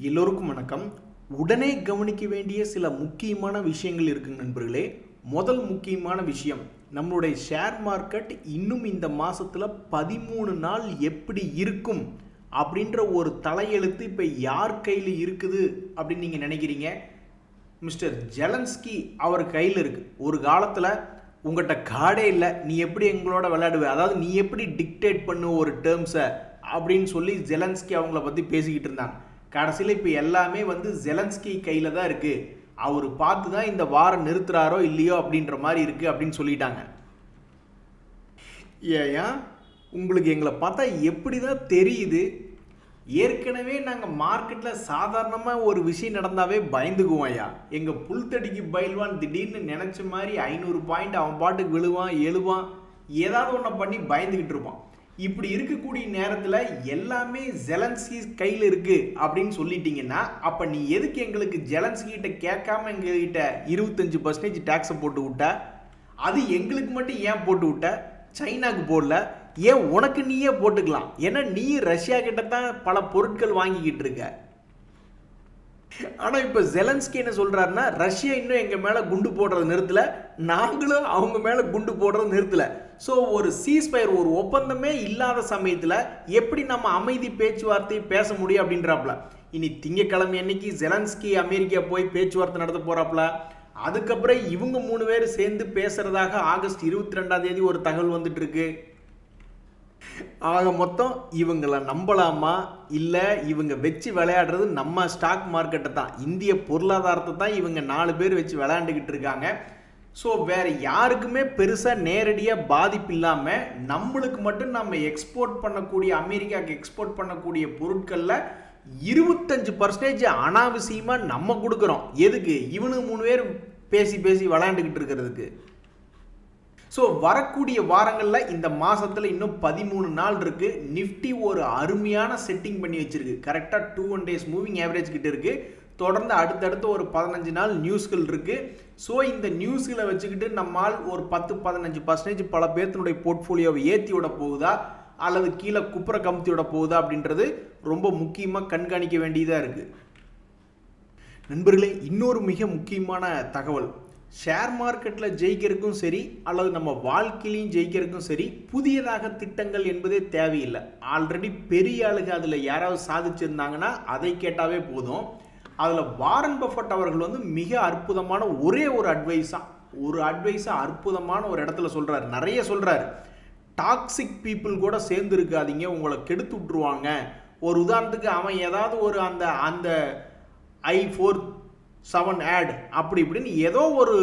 எல்லோருக்கும் வணக்கம். உடனே கவனிக்க வேண்டிய சில முக்கியமான விஷயங்கள் இருக்குங்க நண்பர்களே. முதல் முக்கியமான விஷயம், நம்மளுடைய ஷேர் மார்க்கெட் இன்னும் இந்த மாசத்துல 13 நாள் எப்படி இருக்கும் அப்படின்ற ஒரு தலையெழுத்து இப்போ யார் கையில் இருக்குது அப்படின்னு நீங்கள் நினைக்கிறீங்க? மிஸ்டர் ஜெலன்ஸ்கி அவர் கையில் இருக்குது. ஒரு காலத்தில் உங்கள்கிட்ட கார்டே இல்லை, நீ எப்படி எங்களோட விளையாடுவ, அதாவது நீ எப்படி டிக்டேட் பண்ணு ஒரு டேர்ம்ஸை அப்படின்னு சொல்லி ஜெலன்ஸ்கி அவங்கள பற்றி பேசிக்கிட்டு இருந்தாங்க. கடைசியில் இப்போ எல்லாமே ஜெலன்ஸ்கி கையில் தான் இருக்குது, அவர் பார்த்து தான் இந்த வாரம் நிறுத்துறாரோ இல்லையோ அப்படின்ற மாதிரி இருக்குது அப்படின்னு சொல்லிட்டாங்க. ஏன் உங்களுக்கு எங்களை பார்த்தா எப்படி தான் தெரியுது? ஏற்கனவே நாங்கள் மார்க்கெட்டில் சாதாரணமாக ஒரு விஷயம் நடந்தாவே பயந்துக்குவோம். ஐயா, எங்கள் புல்தடிக்கு பயில்வான் திடீர்னு நினச்ச மாதிரி 500 பாயிண்ட் அவன் பாட்டுக்கு விழுவான் எழுவான், ஏதாவது ஒன்றை பண்ணி பயந்துக்கிட்டு இருப்பான். இப்படி இருக்கக்கூடிய நேரத்தில் எல்லாமே ஜெலன்ஸ்கி கையில் இருக்குது அப்படின்னு சொல்லிட்டீங்கன்னா, அப்போ நீ எதுக்கு எங்களுக்கு ஜெலன்ஸ்கிட்ட கேட்காம எங்ககிட்ட 25% டேக்ஸை போட்டு விட்ட? அது எங்களுக்கு மட்டும் ஏன் போட்டு விட்ட, சைனாக்கு போடல? ஏன் உனக்கு நீயே போட்டுக்கலாம், ஏன்னா நீ ரஷ்யா கிட்ட தான் பல பொருட்கள் வாங்கிக்கிட்டு இருக்க. ஆனால் இப்போ ஜெலன்ஸ்கி என்ன சொல்கிறாருன்னா, ரஷ்யா இன்னும் எங்கள் மேலே குண்டு போடுறது நிறுத்தலை, நாங்களும் அவங்க மேலே குண்டு போடுறது நிறுத்தலை. ஸோ ஒரு சீஸ்ஃபயர், ஒரு ஒப்பந்தமே இல்லாத சமயத்தில் எப்படி நம்ம அமைதி பேச்சுவார்த்தையை பேச முடியும் அப்படின்றாப்புல. இனி திங்கக்கிழமை அன்னைக்கு ஜெலன்ஸ்கி அமெரிக்கா போய் பேச்சுவார்த்தை நடத்த போகிறாப்புல. அதுக்கப்புறம் இவங்க 3 பேர் சேர்ந்து பேசுறதாக ஆகஸ்ட் 22 ஒரு தகவல் வந்துட்டு இருக்கு. ஆக மொத்தம் இவங்களை நம்பலாமா, இல்லை இவங்க வச்சு விளையாடுறது நம்ம ஸ்டாக் மார்க்கெட்டை தான், இந்திய பொருளாதாரத்தை தான் இவங்க 4 பேர் வச்சு விளையாண்டுக்கிட்டு இருக்காங்க. ஸோ வேறு யாருக்குமே பெருசாக நேரடியாக பாதிப்பு இல்லாமல் நம்மளுக்கு மட்டும் நம்ம எக்ஸ்போர்ட் பண்ணக்கூடிய, அமெரிக்காவுக்கு எக்ஸ்போர்ட் பண்ணக்கூடிய பொருட்களில் 25% அனாவசியமாக நம்ம கொடுக்குறோம். எதுக்கு? இவனுக்கு 3 பேர் பேசி பேசி விளையாண்டுக்கிட்டு இருக்கிறதுக்கு. ஸோ வரக்கூடிய வாரங்களில் இந்த மாதத்தில் இன்னும் 13 நாள் இருக்குது. நிஃப்டி ஒரு அருமையான செட்டிங் பண்ணி வச்சுருக்கு. கரெக்டாக 21 days மூவிங் ஆவரேஜ் கிட்ட இருக்குது. தொடர்ந்து அடுத்தடுத்து ஒரு 15 நாள் நியூஸ்கள் இருக்குது. ஸோ இந்த நியூஸ்களை வச்சுக்கிட்டு நம்மால் ஒரு 10-15% பல பேர்த்தினுடைய போர்ட்ஃபோலியோவை ஏற்றி விட போகுதா அல்லது கீழே குப்புற கமுத்தி விட போகுதா அப்படின்றது ரொம்ப முக்கியமாக கண்காணிக்க வேண்டியதாக இருக்குது. நண்பர்களே, இன்னொரு மிக முக்கியமான தகவல், ஷேர் மார்க்கெட்டில் ஜெயிக்கிறதுக்கும் சரி அல்லது நம்ம வாழ்க்கையிலையும் ஜெயிக்கிறதுக்கும் சரி புதியதாக திட்டங்கள் என்பதே தேவையில்லை. ஆல்ரெடி பெரிய ஆளுங்க அதில் யாராவது சாதிச்சிருந்தாங்கன்னா அதை கேட்டாவே போதும். அதில் வாரன் பஃபட் அவர்கள் மிக அற்புதமான ஒரே ஒரு அட்வைஸாக அற்புதமான ஒரு இடத்துல சொல்கிறார், நிறைய சொல்கிறார். டாக்ஸிக் பீப்புள் கூட சேர்ந்து இருக்காதீங்க, உங்களை கெடுத்து விட்டுருவாங்க. ஒரு உதாரணத்துக்கு அவன் ஏதாவது ஒரு அந்த i47 ஆட் அப்படி இப்படின்னு ஏதோ ஒரு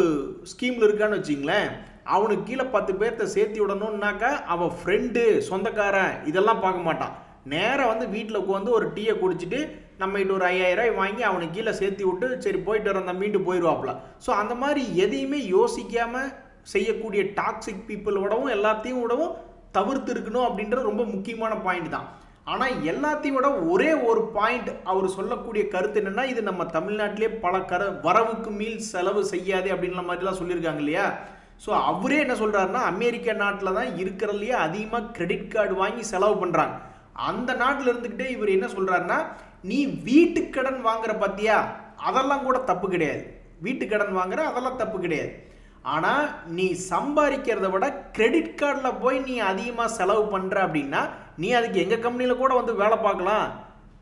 ஸ்கீமில் இருக்கான்னு வச்சிங்களேன், அவனுக்கு கீழே 10 பேர்த்த சேர்த்து விடணும்னாக்கா அவன் ஃப்ரெண்டு சொந்தக்காரன் இதெல்லாம் பார்க்க மாட்டான். நேராக வீட்டில் உட்காந்து ஒரு டீயை குடிச்சிட்டு நம்மகிட்ட ஒரு 5000 ரூபாய் வாங்கி அவனுக்கு கீழே சேர்த்து விட்டு சரி போயிட்டு வர மீண்டு போயிடுவாப்புல. ஸோ அந்த மாதிரி எதையுமே யோசிக்காமல் செய்யக்கூடிய டாக்ஸிக் பீப்புளோடவும் எல்லாத்தையும் விடவும் தவிர்த்து இருக்கணும் அப்படின்றது ரொம்ப முக்கியமான பாயிண்ட் தான். ஆனால் எல்லாத்தையும் விட ஒரே ஒரு பாயிண்ட் அவர் சொல்லக்கூடிய கருத்து என்னன்னா, இது நம்ம தமிழ்நாட்டிலே பல வரவுக்கு மீள் செலவு செய்யாதே அப்படின்ற மாதிரிலாம் சொல்லியிருக்காங்க இல்லையா. ஸோ அவரே என்ன சொல்கிறாருன்னா, அமெரிக்கா நாட்டில் தான் இருக்கிறதுலையே அதிகமாக கிரெடிட் கார்டு வாங்கி செலவு பண்ணுறாங்க. அந்த நாட்டில் இருந்துக்கிட்டே இவர் என்ன சொல்கிறாருன்னா, நீ வீட்டு கடன் வாங்குற பார்த்தியா, அதெல்லாம் கூட தப்பு கிடையாது, வீட்டு கடன் வாங்குற அதெல்லாம் தப்பு கிடையாது. ஆனால் நீ சம்பாதிக்கிறத விட கிரெடிட் கார்டில் போய் நீ அதிகமாக செலவு பண்ணுற அப்படின்னா நீ அதுக்கு எங்கள் கம்பெனியில் கூட வேலை பார்க்கலாம்.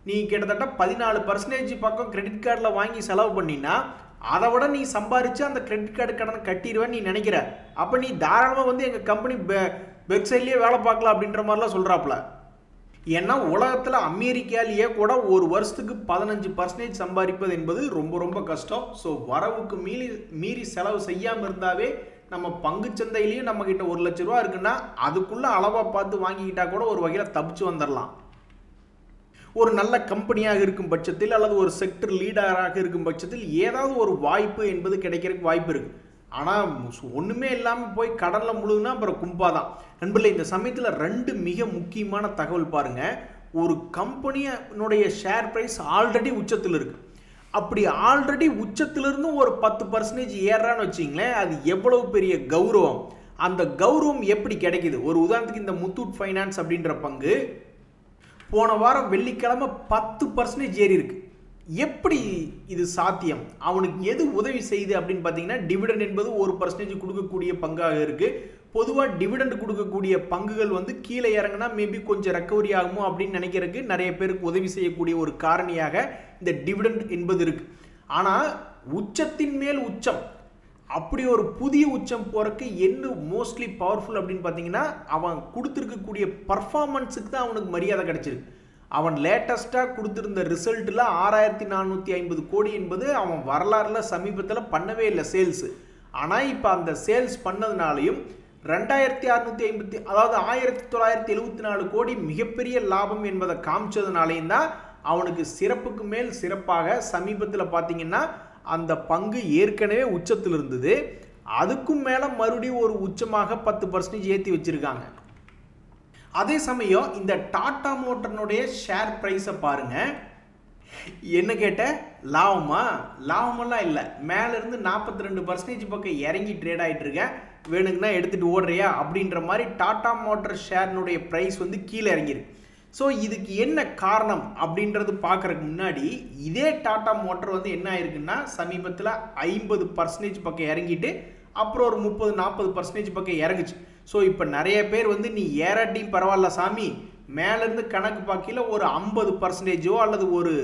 நீ கிட்டத்தட்ட 14% பக்கம் கிரெடிட் கார்டில் வாங்கி செலவு பண்ணினா அதை விட நீ சம்பாதிச்சு அந்த கிரெடிட் கார்டு கடனை கட்டிடுவேன்னு நீ நினைக்கிற. அப்போ நீ தாராளமாக எங்கள் கம்பெனி வெப்சைட்லேயே வேலை பார்க்கலாம் அப்படின்ற மாதிரிலாம் சொல்கிறாப்புல. ஏன்னா உலகத்தில் அமெரிக்காலேயே கூட ஒரு வருஷத்துக்கு 15% சம்பாதிப்பது என்பது ரொம்ப ரொம்ப கஷ்டம். ஸோ வரவுக்கு மீறி செலவு செய்யாமல் இருந்தாவே நம்ம பங்குச்சந்தையிலையும் நம்மக்கிட்ட 1 லட்ச ரூபா இருக்குன்னா அதுக்குள்ளே அளவாக பார்த்து வாங்கிக்கிட்டா கூட ஒரு வகையில் தப்பிச்சு வந்துடலாம். ஒரு நல்ல கம்பெனியாக இருக்கும் பட்சத்தில் அல்லது ஒரு செக்டர் லீடராக இருக்கும் பட்சத்தில் ஏதாவது ஒரு வாய்ப்பு என்பது கிடைக்கிறதுக்கு வாய்ப்பு இருக்குது. ஆனால் ஒன்றுமே இல்லாமல் போய் கடனில் முழுகுனா அப்புறம் கும்பாதான். நண்பர்களே, இந்த சமயத்தில் 2 மிக முக்கியமான தகவல் பாருங்கள். ஒரு கம்பெனியினுடைய ஷேர் ப்ரைஸ் ஆல்ரெடி உச்சத்தில் இருக்குது. அப்படி ஆல்ரெடி உச்சத்திலிருந்து ஒரு 10% ஏறான்னு வச்சிங்களேன், அது எவ்வளவு பெரிய கௌரவம். அந்த கௌரவம் எப்படி கிடைக்குது? ஒரு உதாரணத்துக்கு இந்த முத்தூட் ஃபைனான்ஸ் அப்படின்ற பங்கு போன வாரம் வெள்ளிக்கிழமை 10% ஏறி இருக்கு. எப்படி இது சாத்தியம்? அவனுக்கு எது உதவி செய்யுது அப்படின்னு பார்த்தீங்கன்னா, டிவிடெண்ட் என்பது 1% கொடுக்கக்கூடிய பங்காக இருக்கு. பொதுவாக டிவிடெண்ட் கொடுக்கக்கூடிய பங்குகள் வந்து கீழே இறங்கினா மேபி கொஞ்சம் ரெக்கவரி ஆகுமோ அப்படின்னு நினைக்கிறதுக்கு நிறைய பேருக்கு உதவி செய்யக்கூடிய ஒரு காரணியாக இந்த டிவிடெண்ட் என்பது இருக்கு. ஆனால் உச்சத்தின் மேல் உச்சம், அப்படி ஒரு புதிய உச்சம் போறதுக்கு என்ன மோஸ்ட்லி பவர்ஃபுல் அப்படின்னு பார்த்தீங்கன்னா, அவன் கொடுத்துருக்கக்கூடிய பர்ஃபார்மன்ஸுக்கு தான் அவனுக்கு மரியாதை கிடைச்சிருக்கு. அவன் லேட்டஸ்ட்டாக கொடுத்துருந்த ரிசல்ட்டில் 6450 கோடி என்பது அவன் வரலாறில் சமீபத்தில் பண்ணவே இல்லை சேல்ஸு. ஆனால் இப்போ அந்த சேல்ஸ் பண்ணதுனாலையும் 2650 அதாவது 1974 கோடி மிகப்பெரிய லாபம் என்பதை காமிச்சதுனாலையும் தான் அவனுக்கு சிறப்புக்கு மேல் சிறப்பாக சமீபத்தில் பார்த்தீங்கன்னா அந்த பங்கு ஏற்கனவே உச்சத்தில் இருந்தது, அதுக்கும் மேலே மறுபடியும் ஒரு உச்சமாக 10% ஏற்றி வச்சிருக்காங்க. அதே சமயம் இந்த டாடா மோட்டர்னுடைய ஷேர் ப்ரைஸை பாருங்க. என்ன கேட்ட லாபமா? லாபமெல்லாம் இல்லை, மேலேருந்து 42% பக்கம் இறங்கி ட்ரேட் ஆகிட்டு இருக்கேன், வேணுங்கன்னா எடுத்துகிட்டு ஓடுறியா அப்படின்ற மாதிரி டாடா மோட்டர் ஷேர்னுடைய ப்ரைஸ் வந்து கீழே இறங்கியிருக்கு. ஸோ இதுக்கு என்ன காரணம் அப்படின்றது பார்க்குறதுக்கு முன்னாடி இதே டாடா மோட்டர் வந்து என்ன ஆயிருக்குன்னா சமீபத்தில் 50% பக்கம் இறங்கிட்டு அப்புறம் ஒரு 30-40% பக்கம் இறங்குச்சு. ஸோ இப்போ நிறைய பேர் வந்து நீ ஏறாட்டியும் பரவாயில்ல சாமி, மேலேருந்து கணக்கு பார்க்கல ஒரு 50% அல்லது ஒரு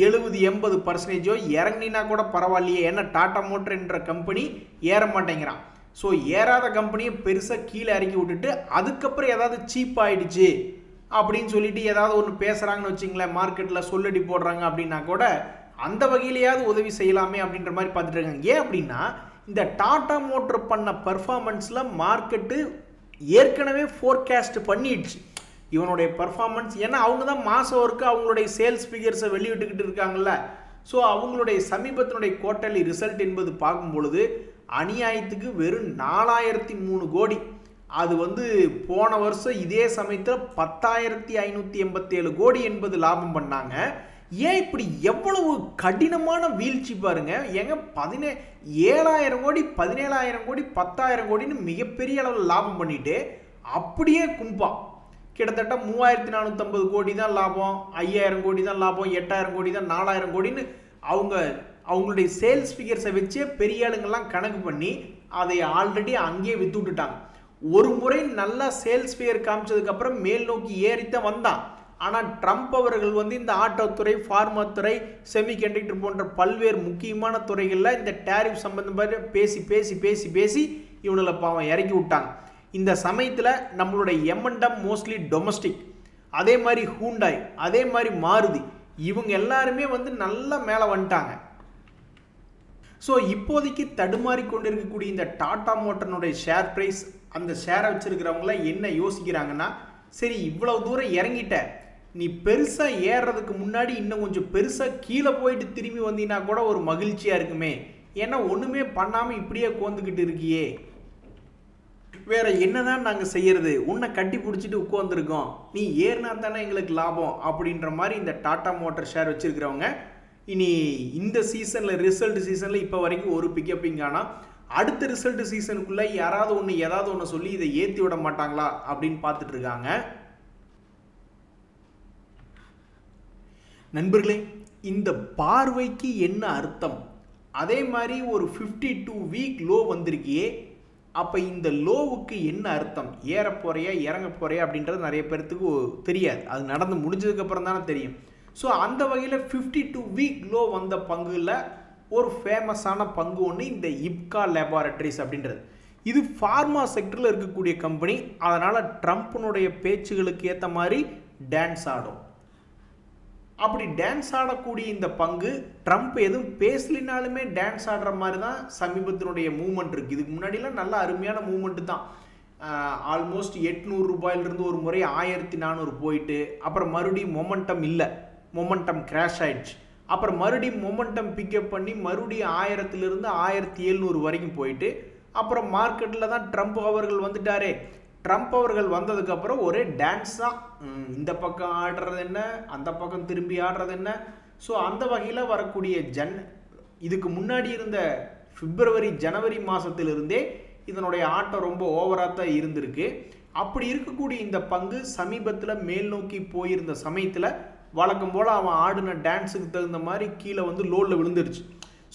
70-80% இறங்கினா கூட பரவாயில்லையே, ஏன்னா டாடா மோட்டர் என்ற கம்பெனி ஏற மாட்டேங்கிறான். ஸோ ஏறாத கம்பெனியை பெருசாக கீழே இறக்கி விட்டுட்டு அதுக்கப்புறம் ஏதாவது சீப் ஆகிடுச்சு அப்படின்னு சொல்லிட்டு ஏதாவது ஒன்று பேசுகிறாங்கன்னு வச்சிங்களேன், மார்க்கெட்டில் சொல்லடி போடுறாங்க அப்படின்னா கூட அந்த வகையிலையாவது உதவி செய்யலாமே அப்படின்ற மாதிரி பார்த்துட்டு இருக்காங்க. ஏன் அப்படின்னா இந்த டாடா மோட்டர் பண்ண பர்ஃபார்மன்ஸில் மார்க்கெட்டு ஏற்கனவே ஃபோர்காஸ்ட் பண்ணிடுச்சு இவனுடைய பர்ஃபார்மன்ஸ். ஏன்னா அவங்க தான் மாதம் ஒர்க்கு அவங்களுடைய சேல்ஸ் ஃபிகர்ஸை வெளியிட்டுக்கிட்டு இருக்காங்கல்ல. ஸோ அவங்களுடைய சமீபத்தினுடைய குவார்ட்டர்லி ரிசல்ட் என்பது பார்க்கும் பொழுது அநியாயத்துக்கு வெறும் 4003 கோடி. அது வந்து போன வருஷம் இதே சமயத்தில் 10,587 கோடி என்பது லாபம் பண்ணாங்க. ஏன் இப்படி எவ்வளவு கடினமான வீழ்ச்சி பாருங்க. ஏங்க 7,000 கோடி 17,000 கோடி 10,000 கோடின்னு மிகப்பெரிய அளவில் லாபம் பண்ணிட்டு அப்படியே கும்பா கிட்டத்தட்ட 3,450 கோடி தான் லாபம், 5,000 கோடி தான் லாபம், 8,000 கோடி தான், 4,000 கோடின்னு அவங்களுடைய சேல்ஸ் ஃபிகர்ஸை வச்சே பெரிய ஆளுங்கள்லாம் கணக்கு பண்ணி அதை ஆல்ரெடி அங்கேயே வித்து விட்டுட்டாங்க. ஒரு முறை நல்லா சேல்ஸ் ஃபிகர் காமிச்சதுக்கப்புறம் மேல் நோக்கி ஏறித்தான் வந்தான். ஆனால் ட்ரம்ப் அவர்கள் வந்து இந்த ஆட்டோத்துறை, ஃபார்மா துறை, செமிகண்டக்டர் போன்ற பல்வேறு முக்கியமான துறைகளில் இந்த டேரிஃப் சம்பந்தமாக பேசி பேசி பேசி பேசி இவங்களை பாவம் இறக்கி விட்டாங்க. இந்த சமயத்தில் நம்மளுடைய எம்என்டம் மோஸ்ட்லி டொமஸ்டிக், அதே மாதிரி ஹூண்டாய், அதே மாதிரி மாருதி, இவங்க எல்லாருமே வந்து நல்லா மேலே வந்துட்டாங்க. ஸோ இப்போதைக்கு தடுமாறி கொண்டு இருக்கக்கூடிய இந்த டாடா மோட்டர்னுடைய ஷேர் ப்ரைஸ், அந்த ஷேரை வச்சிருக்கிறவங்களாம் என்ன யோசிக்கிறாங்கன்னா, சரி இவ்வளவு தூரம் இறங்கிட்ட, நீ பெருசாக ஏறுறதுக்கு முன்னாடி இன்னும் கொஞ்சம் பெருசாக கீழே போயிட்டு திரும்பி வந்தீங்கன்னா கூட ஒரு மகிழ்ச்சியாக இருக்குமே, ஏன்னா ஒன்றுமே பண்ணாமல் இப்படியே கோந்துக்கிட்டு இருக்கியே, வேற என்னதான் நாங்கள் செய்யறது, உன்னை கட்டி பிடிச்சிட்டு உட்காந்துருக்கோம், நீ ஏறினா தானே எங்களுக்கு லாபம் அப்படின்ற மாதிரி இந்த டாடா மோட்டர் ஷேர் வச்சிருக்கிறவங்க இனி இந்த சீசனில் ரிசல்ட் சீசனில் இப்போ வரைக்கும் ஒரு பிக்கப்பிங். ஆனால் அடுத்த ரிசல்ட் சீசனுக்குள்ளே ஏதாவது ஒன்று சொல்லி இதை ஏற்றி விட மாட்டாங்களா அப்படின்னு பார்த்துட்டு இருக்காங்க. நண்பர்களே, இந்த பார்வைக்கு என்ன அர்த்தம்? அதே மாதிரி ஒரு 52 வீக் லோ வந்திருக்கியே, அப்போ இந்த லோவுக்கு என்ன அர்த்தம்? ஏற போறியா இறங்க போறியா அப்படின்றது நிறைய பேர்த்துக்கு தெரியாது, அது நடந்து முடிஞ்சதுக்கப்புறம் தானே தெரியும். ஸோ அந்த வகையில் 52 வீக் லோ வந்த பங்குல ஒரு ஃபேமஸான பங்கு ஒன்று இந்த இப்கா லேபாரட்டரிஸ் அப்படின்றது. இது ஃபார்மா செக்டரில் இருக்கக்கூடிய கம்பெனி. அதனால் ட்ரம்ப்னுடைய பேச்சுகளுக்கு ஏற்ற மாதிரி டான்ஸ் ஆடும். அப்படி டான்ஸ் ஆடக்கூடிய இந்த பங்கு ட்ரம்ப் எதுவும் பேசலினாலுமே டான்ஸ் ஆடுற மாதிரி தான் சமீபத்தினுடைய மூவ்மெண்ட் இருக்குது. இதுக்கு முன்னாடிலாம் நல்ல அருமையான மூவ்மெண்ட்டு தான். ஆல்மோஸ்ட் 800 ரூபாயிலிருந்து ஒரு முறை 1,400 போயிட்டு அப்புறம் மறுபடியும் மொமெண்டம் இல்லை, மொமெண்டம் கிராஷ் ஆயிடுச்சு. அப்புறம் மறுபடியும் மொமெண்டம் பிக்கப் பண்ணி மறுபடியும் 1000லிருந்து 1,700 வரைக்கும் போயிட்டு அப்புறம் மார்க்கெட்டில் தான் ட்ரம்ப் அவர்கள் வந்துட்டாரே. ட்ரம்ப் அவர்கள் வந்ததுக்கப்புறம் ஒரே டான்ஸ் தான், இந்த பக்கம் ஆடுறது என்ன, அந்த பக்கம் திரும்பி ஆடுறது என்ன. ஸோ அந்த வகையில் வரக்கூடிய இதுக்கு முன்னாடி இருந்த பிப்ரவரி ஜனவரி மாதத்திலிருந்தே இதனுடைய ஆட்டம் ரொம்ப ஓவராக தான் இருந்திருக்கு. அப்படி இருக்கக்கூடிய இந்த பங்கு சமீபத்தில் மேல் நோக்கி போயிருந்த சமயத்தில் வழக்கம் போல் அவன் ஆடின டான்ஸுக்கு தகுந்த மாதிரி கீழே வந்து லோவில் விழுந்துருச்சு.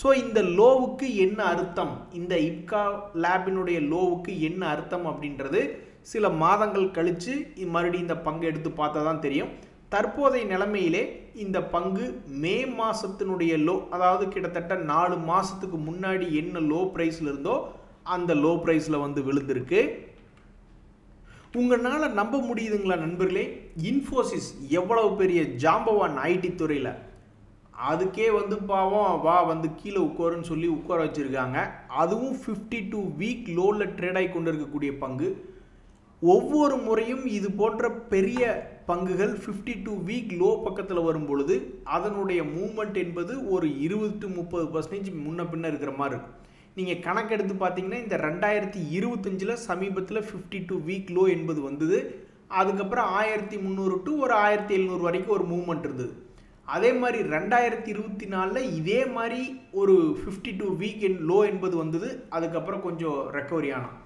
ஸோ இந்த லோவுக்கு என்ன அர்த்தம், இந்த இப்கா லேபினுடைய லோவுக்கு என்ன அர்த்தம் அப்படின்றது சில மாதங்கள் கழித்து மறுபடியும் இந்த பங்கை எடுத்து பார்த்தா தான் தெரியும். தற்போதைய நிலைமையிலே இந்த பங்கு மே மாதத்தினுடைய லோ, அதாவது கிட்டத்தட்ட 4 மாதத்துக்கு முன்னாடி என்ன லோ ப்ரைஸில் இருந்தோ அந்த லோ ப்ரைஸில் வந்து விழுந்திருக்கு. உங்களால் நம்ப முடியுதுங்களா நண்பர்களே, இன்ஃபோசிஸ் எவ்வளவு பெரிய ஜாம்பவான் ஐடி துறையில், அதுக்கே வந்து பாவம் வா வந்து கீழே உட்காருன்னு சொல்லி உட்கார வச்சுருக்காங்க. அதுவும் 52 வீக் லோவில் ட்ரேட் ஆகி கொண்டு இருக்கக்கூடிய பங்கு. ஒவ்வொரு முறையும் இது போன்ற பெரிய பங்குகள் 52 வீக் லோ பக்கத்தில் வரும் பொழுது அதனுடைய மூவ்மெண்ட் என்பது ஒரு 20-30% முன்ன பின்ன இருக்கிற மாதிரி இருக்கும். நீங்கள் கணக்கெடுத்து பார்த்தீங்கன்னா இந்த 2025 சமீபத்தில் 52 வீக் லோ என்பது வந்தது. அதுக்கப்புறம் 1300 டு ஒரு 1700 வரைக்கும் ஒரு மூவ்மெண்ட் இருந்தது. அதே மாதிரி 2024 இதே மாதிரி ஒரு 52 வீக் லோ என்பது வந்தது. அதுக்கப்புறம் கொஞ்சம் ரெக்கவரி ஆனோம்.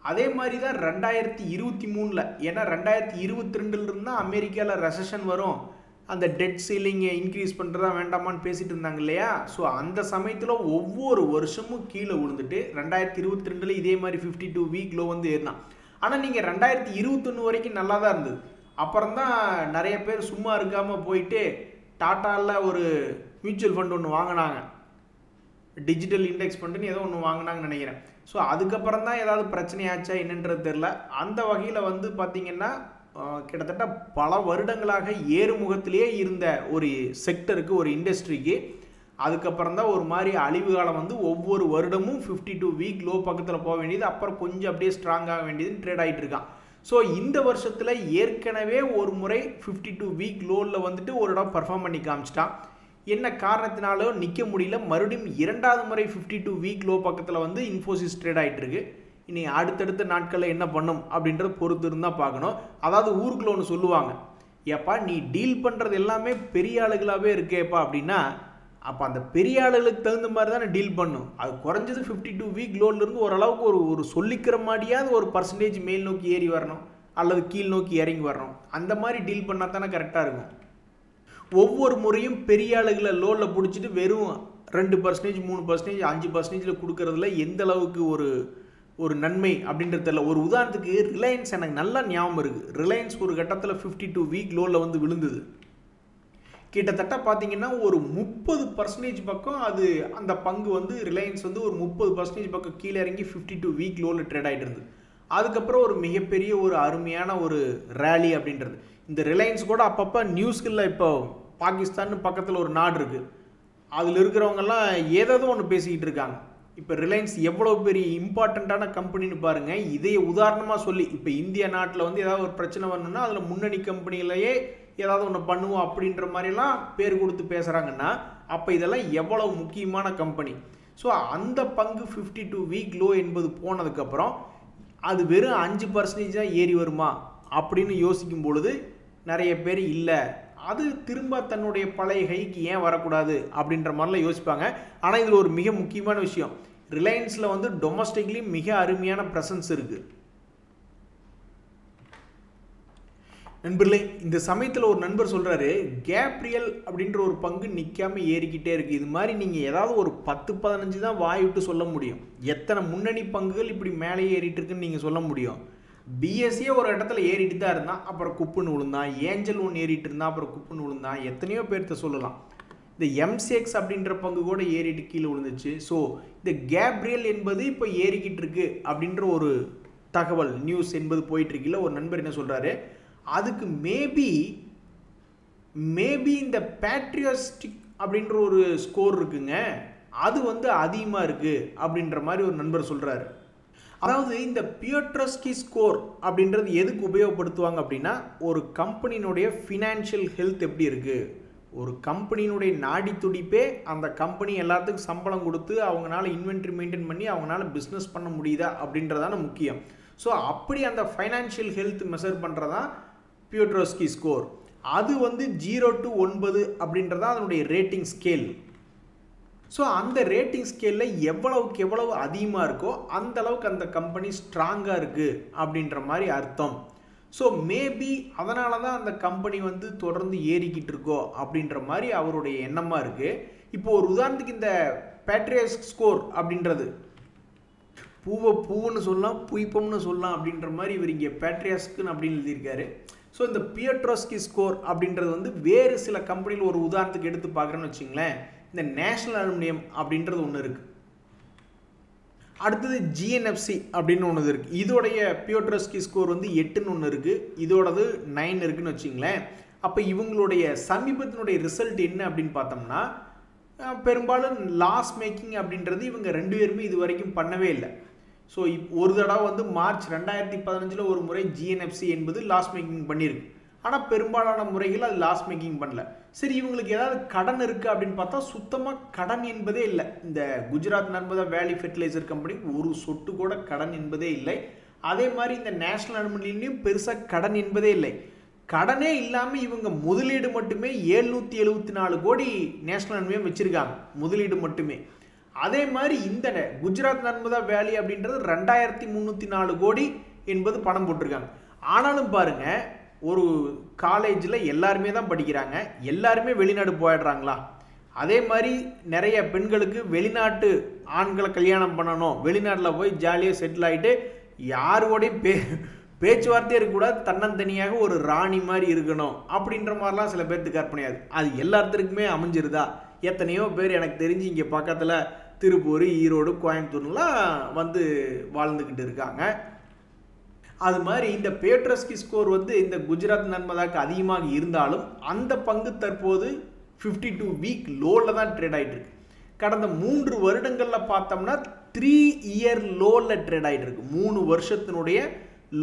அதே மாதிரி தான் 2023, ஏன்னா 2022 தான் அமெரிக்காவில் ரெசஷன் வரும், அந்த டெட் சீலிங்கை இன்க்ரீஸ் பண்ணுறதா வேண்டாமான்னு பேசிகிட்டு இருந்தாங்க இல்லையா. ஸோ அந்த சமயத்தில் ஒவ்வொரு வருஷமும் கீழே விழுந்துட்டு 2022 இதே மாதிரி 52 வீக் லோ வந்து ஏறினான். ஆனால் நீங்கள் 2021 வரைக்கும் நல்லா தான் இருந்தது. அப்புறம் தான் நிறைய பேர் சும்மா இருக்காமல் போயிட்டு டாட்டாவில் ஒரு மியூச்சுவல் ஃபண்ட் ஒன்று வாங்கினாங்க, டிஜிட்டல் இண்டெக்ஸ் ஃபண்டுன்னு ஏதோ ஒன்று வாங்கினாங்கன்னு நினைக்கிறேன். ஸோ அதுக்கப்புறம் தான் ஏதாவது பிரச்சனையாச்சா என்னன்றது தெரில. அந்த வகையில் வந்து பார்த்திங்கன்னா கிட்டத்தட்ட பல வருடங்களாக ஏறுமுகத்திலே இருந்த ஒரு செக்டருக்கு, ஒரு இண்டஸ்ட்ரிக்கு அதுக்கப்புறம் தான் ஒரு மாதிரி அழிவு காலம் வந்து ஒவ்வொரு வருடமும் 52 வீக் லோ பக்கத்தில் போக வேண்டியது, அப்புறம் கொஞ்சம் அப்படியே ஸ்ட்ராங்காக வேண்டியதுன்னு ட்ரேட் ஆகிட்டு இருக்கான். ஸோ இந்த வருஷத்தில் ஏற்கனவே ஒரு முறை 52 வீக் லோவில் வந்துட்டு ஒரு இடம் பர்ஃபார்ம் பண்ணி காமிச்சிட்டான். என்ன காரணத்தினாலோ நிற்க முடியல, மறுபடியும் 2வது முறை 52 வீக் லோ பக்கத்தில் வந்து இன்ஃபோசிஸ் ட்ரேட் ஆகிட்டு இருக்கு. இனி அடுத்தடுத்த நாட்களில் என்ன பண்ணும் அப்படின்றத பொறுத்து இருந்தால் பார்க்கணும். அதாவது ஊருக்குள்ள ஒன்று சொல்லுவாங்க, ஏப்பா நீ டீல் பண்ணுறது எல்லாமே பெரிய ஆளுகளாகவே இருக்கேப்பா அப்படின்னா, அப்போ அந்த பெரிய ஆளுகளுக்கு தகுந்த மாதிரி தானே டீல் பண்ணும். அது குறைஞ்சது 52 வீக் லோன்லேருந்து ஓரளவுக்கு ஒரு சொல்லிக்கிற மாதிரியாவது ஒரு பர்சன்டேஜ் மேல் நோக்கி ஏறி வரணும் அல்லது கீழ் நோக்கி இறங்கி வரணும். அந்த மாதிரி டீல் பண்ணால் தானே கரெக்டாக இருக்கும். ஒவ்வொரு முறையும் பெரிய ஆளுகளை லோனில் பிடிச்சிட்டு வெறும் 2%, 3%, 5% கொடுக்கறதுல எந்த அளவுக்கு ஒரு நன்மை அப்படின்றது தெரியல. ஒரு உதாரணத்துக்கு ரிலையன்ஸ் எனக்கு நல்லா ஞாபகம் இருக்குது. ரிலையன்ஸ் ஒரு கட்டத்தில் 52 வீக் லோவில் வந்து விழுந்தது. கிட்டத்தட்ட பார்த்தீங்கன்னா ஒரு 30% பக்கம் அது அந்த பங்கு வந்து ரிலையன்ஸ் வந்து ஒரு 30% பக்கம் கீழே இறங்கி 52 வீக் லோவில் ட்ரேட் ஆகிட்டு இருந்தது. அதுக்கப்புறம் ஒரு மிகப்பெரிய ஒரு அருமையான ஒரு ரேலி அப்படின்றது. இந்த ரிலையன்ஸ் கூட அப்பப்போ நியூஸ்களில் இப்போ பாகிஸ்தான் பக்கத்தில் ஒரு நாடு இருக்குது, அதில் இருக்கிறவங்கெல்லாம் ஏதாவது ஒன்று பேசிக்கிட்டு இருக்காங்க. இப்போ ரிலையன்ஸ் எவ்வளோ பெரிய இம்பார்ட்டண்ட்டான கம்பெனின்னு பாருங்கள். இதே உதாரணமாக சொல்லி இப்போ இந்திய நாட்டில் வந்து ஏதாவது ஒரு பிரச்சனை வரணும்னா அதில் முன்னணி கம்பெனிகளையே ஏதாவது ஒன்று பண்ணுவோம் அப்படின்ற மாதிரிலாம் பேர் கொடுத்து பேசுகிறாங்கன்னா அப்போ இதெல்லாம் எவ்வளவு முக்கியமான கம்பெனி. ஸோ அந்த பங்கு 52 வீக் லோ என்பது போனதுக்கப்புறம் அது வெறும் 5% தான் ஏறி வருமா அப்படின்னு யோசிக்கும் பொழுது நிறைய பேர் இல்லை, அது திரும்ப தன்னுடைய பழைய கைக்கு ஏன் வரக்கூடாது அப்படின்ற மாதிரிலாம் யோசிப்பாங்க. ஆனால் இதில் ஒரு மிக முக்கியமான விஷயம், ரிலையன்ஸில் வந்து டொமஸ்டிக்லி மிக அருமையான ப்ரெசன்ஸ் இருக்குது. நண்பர்களே, இந்த சமயத்தில் ஒரு நண்பர் சொல்கிறாரு, கேப்ரியல் அப்படின்ற ஒரு பங்கு நிற்காமல் ஏறிக்கிட்டே இருக்குது. இது மாதிரி நீங்கள் ஏதாவது ஒரு 10-15 தான் வாய் விட்டு சொல்ல முடியும். எத்தனை முன்னணி பங்குகள் இப்படி மேலே ஏறிட்டு இருக்குன்னு நீங்கள் சொல்ல முடியும். பிஎஸ்சியே ஒரு இடத்துல ஏறிட்டு தான் இருந்தான், அப்புறம் குப்புன்னு விழுந்தான். ஏஞ்சல் ஒன்று ஏறிட்டு இருந்தான், அப்புறம் குப்புன்னு விழுந்தான். எத்தனையோ பேர்த்த சொல்லலாம். இந்த எம்சிஎக்ஸ் அப்படின்ற பங்கு கூட ஏறிட்டு கீழே விழுந்துச்சு. ஸோ இந்த கேப்ரியல் என்பது இப்போ ஏறிக்கிட்டு இருக்கு அப்படின்ற ஒரு தகவல் நியூஸ் என்பது போயிட்டு இருக்குல்ல. ஒரு நண்பர் என்ன சொல்கிறாரு, அதுக்கு மேபி இந்த பேட்ரியாஸ்டிக் அப்படின்ற ஒரு ஸ்கோர் இருக்குங்க, அது வந்து அதிகமாக இருக்குது அப்படின்ற மாதிரி ஒரு நண்பர் சொல்கிறாரு. அதாவது இந்த பியோட்ரஸ்கி ஸ்கோர் அப்படின்றது எதுக்கு உபயோகப்படுத்துவாங்க அப்படின்னா, ஒரு கம்பெனியினுடைய ஃபினான்ஷியல் ஹெல்த் எப்படி இருக்குது, ஒரு கம்பெனியினுடைய நாடி துடிப்பே அந்த கம்பெனி எல்லாத்துக்கும் சம்பளம் கொடுத்து அவங்களால இன்வென்ட்ரி மெயின்டைன் பண்ணி அவங்களால பிஸ்னஸ் பண்ண முடியுதா அப்படின்றதான முக்கியம். ஸோ அப்படி அந்த ஃபைனான்ஷியல் ஹெல்த் மெஷர் பண்ணுறதான் பியோட்ரஸ்கி ஸ்கோர். அது வந்து 0 to 9 அப்படின்றதா அதனுடைய ரேட்டிங் ஸ்கேல். ஸோ அந்த ரேட்டிங் ஸ்கேலில் எவ்வளவுக்கு அதிகமாக இருக்கோ அந்த அளவுக்கு அந்த கம்பெனி ஸ்ட்ராங்காக இருக்குது அப்படின்ற மாதிரி அர்த்தம். ஸோ மேபி அதனால தான் அந்த கம்பெனி வந்து தொடர்ந்து ஏறிக்கிட்டு இருக்கோ அப்படின்ற மாதிரி அவருடைய எண்ணமாக இருக்குது. இப்போ ஒரு உதாரணத்துக்கு இந்த பேட்ரியாஸ்க் ஸ்கோர் அப்படின்றது பூவை பூவுன்னு சொல்லலாம், புய்ப்பம்னு சொல்லலாம் அப்படின்ற மாதிரி இவர் இங்கே பேட்ரியாஸ்க்குன்னு அப்படின்னு எழுதியிருக்காரு. ஸோ இந்த பியட்ரோஸ்கி ஸ்கோர் அப்படின்றது வந்து வேறு சில கம்பெனியில் ஒரு உதாரணத்துக்கு எடுத்து பார்க்குறேன்னு வச்சுங்களேன், இந்த நேஷனல் அலுமினியம் அப்படின்றது ஒன்று இருக்குது. அடுத்தது ஜிஎன்எஃப்சி அப்படின்னு ஒன்று இருக்குது. இதோடைய பியோட்ரோஸ்கி ஸ்கோர் வந்து 8ன்னு ஒன்று இருக்குது, இதோடது 9 இருக்குதுன்னு வச்சுங்களேன். அப்போ இவங்களுடைய சமீபத்தினுடைய ரிசல்ட் என்ன அப்படின்னு பார்த்தோம்னா, பெரும்பாலும் லாஸ் மேக்கிங் அப்படின்றது இவங்க 2 பேருமே இது வரைக்கும் பண்ணவே இல்லை. ஸோ ஒரு தடவை வந்து மார்ச் 2015 ஒரு முறை ஜிஎன்எஃப்சி என்பது லாஸ் மேக்கிங் பண்ணியிருக்கு. ஆனால் பெரும்பாலான முறைகள் அது லாஸ் மேக்கிங் பண்ணல. சரி, இவங்களுக்கு ஏதாவது கடன் இருக்குது அப்படின்னு பார்த்தா சுத்தமாக கடன் என்பதே இல்லை. இந்த குஜராத் நர்மதா வேலி ஃபெர்டிலைசர் கம்பெனி ஒரு சொட்டு கூட கடன் என்பதே இல்லை. அதே மாதிரி இந்த நேஷனல் அலுமினியம் பெருசாக கடன் என்பதே இல்லை. கடனே இல்லாமல் இவங்க முதலீடு மட்டுமே 774 கோடி நேஷனல் அலுமினியம் வச்சுருக்காங்க, முதலீடு மட்டுமே. அதே மாதிரி இந்த குஜராத் நர்மதா வேலி அப்படின்றது 2304 கோடி என்பது பணம் போட்டிருக்காங்க. ஆனாலும் பாருங்க, ஒரு காலேஜில் எல்லாருமே தான் படிக்கிறாங்க, எல்லாருமே வெளிநாடு போயிடுறாங்களா? அதே மாதிரி நிறைய பெண்களுக்கு வெளிநாட்டு ஆண்களை கல்யாணம் பண்ணணும், வெளிநாட்டில் போய் ஜாலியாக செட்டில் ஆகிட்டு யாரோடையும் பேச்சுவார்த்தையே இருக்கக்கூடாது, தன்னந்தனியாக ஒரு ராணி மாதிரி இருக்கணும் அப்படின்ற மாதிரிலாம் சில பேர்த்துக்கு கற்பனையாது. அது எல்லாத்துக்குமே அமைஞ்சிருதா? எத்தனையோ பேர் எனக்கு தெரிஞ்சு இங்கே பக்கத்தில் திருப்பூர், ஈரோடு, கோயம்புத்தூர்லாம் வந்து வாழ்ந்துக்கிட்டு இருக்காங்க. அது மாதிரி இந்த பியோட்ரோஸ்கி ஸ்கோர் வந்து இந்த குஜராத் நர்மதாக்கு அதிகமாக இருந்தாலும் அந்த பங்கு தற்போது 52 வீக் லோவில் தான் ட்ரேட் ஆகிட்டு இருக்கு. கடந்த 3 வருடங்களில் பார்த்தோம்னா 3 இயர் லோவில் ட்ரேட் ஆகிட்டு இருக்கு. 3 வருஷத்தினுடைய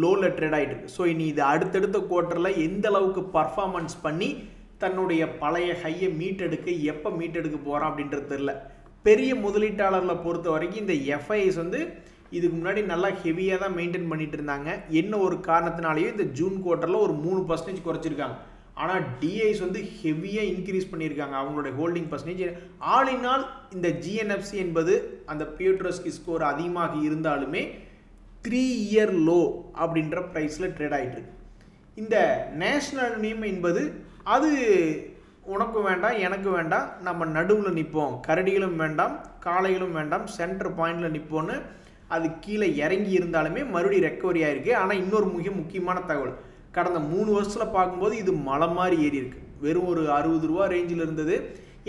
லோவில் ட்ரேட் ஆகிட்டு இருக்கு. ஸோ இனி இது அடுத்தடுத்த குவார்ட்டரில் எந்த அளவுக்கு பர்ஃபார்மன்ஸ் பண்ணி தன்னுடைய பழைய ஹையை மீட்டெடுக்க எப்போ மீட்டெடுக்க போகிறான் அப்படின்றது தெரியல. பெரிய முதலீட்டாளர்களை பொறுத்த வரைக்கும் இந்த எஃப்ஐஎஸ் வந்து இதுக்கு முன்னாடி நல்லா ஹெவியாக தான் மெயின்டைன் பண்ணிட்டு இருந்தாங்க. என்ன ஒரு காரணத்தினாலேயும் இந்த ஜூன் குவார்ட்டரில் ஒரு 3% குறைச்சிருக்காங்க. ஆனால் டிஐஸ் வந்து ஹெவியாக இன்க்ரீஸ் பண்ணியிருக்காங்க அவங்களுடைய holding percentage. All in all இந்த ஜிஎன்எஃப்சி என்பது அந்த பியோட்ரோஸ்கி ஸ்கோர் அதிகமாக இருந்தாலுமே 3 இயர் லோ அப்படின்ற ப்ரைஸில் ட்ரேட் ஆகிட்டு இருக்கு. இந்த நேஷனல் அலுமினியம் என்பது அது உனக்கு வேண்டாம், எனக்கு வேண்டாம், நம்ம நடுவில் நிற்போம், கரடிகளும் வேண்டாம், காளைகளும் வேண்டாம், சென்டர் பாயிண்டில் நிற்போன்னு அது கீழே இறங்கி இருந்தாலுமே மறுபடியும் ரெக்கவரி ஆகிருக்கு. ஆனால் இன்னொரு முக்கியமான தகவல், கடந்த 3 வருஷத்தில் பார்க்கும்போது இது மலை மாதிரி ஏறி இருக்குது. வெறும் ஒரு 60 ரூபா ரேஞ்சில் இருந்தது.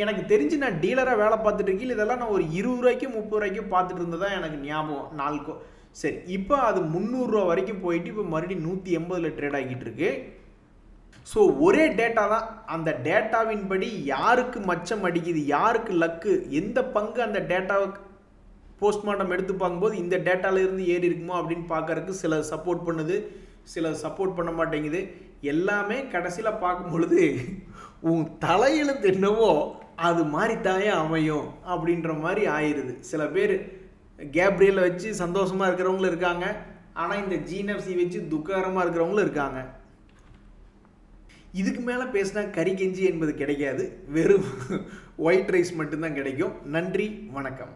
எனக்கு தெரிஞ்சு நான் டீலராக வேலை பார்த்துட்டு இருக்கேன், இதெல்லாம் நான் ஒரு 20 ரூபாய்க்கும் 30 ரூபாய்க்கும் பார்த்துட்டு இருந்ததான் எனக்கு ஞாபகம் நாளுக்கோ. சரி, இப்போ அது 300 ரூபா வரைக்கும் போயிட்டு இப்போ மறுபடியும் 180ல் ட்ரேட் ஆகிட்டு இருக்கு. ஸோ ஒரே டேட்டா தான், அந்த டேட்டாவின் படி யாருக்கு மச்சம் அடிக்குது, யாருக்கு லக்கு, எந்த பங்கு அந்த டேட்டாவை போஸ்ட்மார்ட்டம் எடுத்து பார்க்கும்போது இந்த டேட்டாவிலேருந்து ஏறி இருக்குமோ அப்படின்னு பார்க்கறதுக்கு சில சப்போர்ட் பண்ணுது, சில சப்போர்ட் பண்ண மாட்டேங்குது. எல்லாமே கடைசியில் பார்க்கும் பொழுது உன் தலையெழுத்து என்னவோ அது மாதிரி தாயே அமையும் அப்படின்ற மாதிரி ஆயிடுது. சில பேர் கேப்ரியலை வச்சு சந்தோஷமாக இருக்கிறவங்களும் இருக்காங்க, ஆனால் இந்த ஜிஎன்எஃப்சி வச்சு துக்ககரமாக இருக்கிறவங்களும் இருக்காங்க. இதுக்கு மேலே பேசினா கறி கெஞ்சி என்பது கிடைக்காது, வெறும் ஒயிட் ரைஸ் மட்டும்தான் கிடைக்கும். நன்றி, வணக்கம்.